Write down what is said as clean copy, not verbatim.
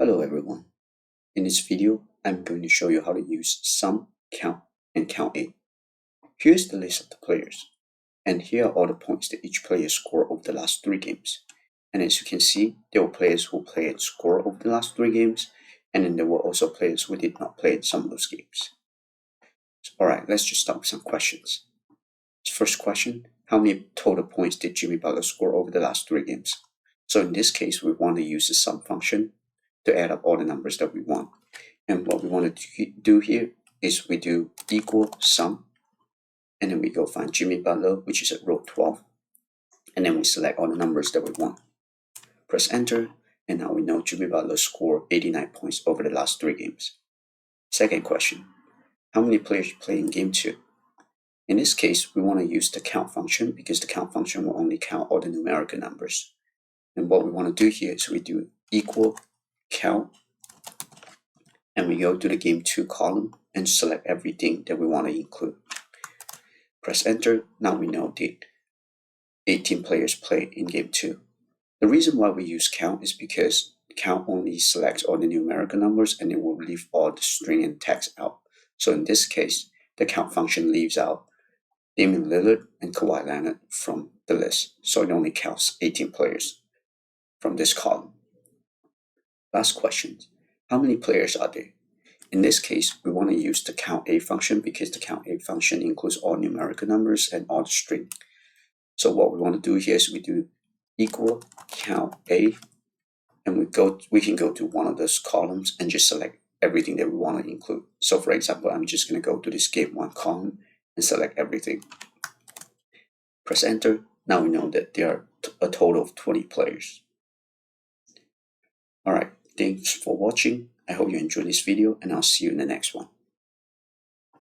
Hello everyone. In this video, I'm going to show you how to use sum, count, and CountA. Here's the list of the players, and here are all the points that each player scored over the last 3 games. And as you can see, there were players who played and scored over the last 3 games, and then there were also players who did not play in some of those games. Alright, let's just start with some questions. First question, how many total points did Jimmy Butler score over the last 3 games? So in this case, we want to use the sum function to add up all the numbers that we want. And what we want to do here is we do equal sum, and then we go find Jimmy Butler, which is at row 12, and then we select all the numbers that we want. Press enter, and now we know Jimmy Butler scored 89 points over the last 3 games. Second question, how many players play in game 2? In this case, we want to use the count function because the count function will only count all the numerical numbers. And what we want to do here is we do equal count, and we go to the game 2 column and select everything that we want to include. Press enter. Now we know the 18 players play in game 2. The reason why we use count is because count only selects all the numerical numbers and it will leave all the string and text out. So in this case, the count function leaves out Damian Lillard and Kawhi Leonard from the list. So it only counts 18 players from this column. Last question. How many players are there? In this case, we want to use the CountA function because the CountA function includes all numerical numbers and all the string. So what we want to do here is we do equal CountA, and we can go to one of those columns and just select everything that we want to include. So for example, I'm just going to go to this game 1 column and select everything. Press enter. Now we know that there are a total of 20 players. Alright, thanks for watching. I hope you enjoyed this video, and I'll see you in the next one.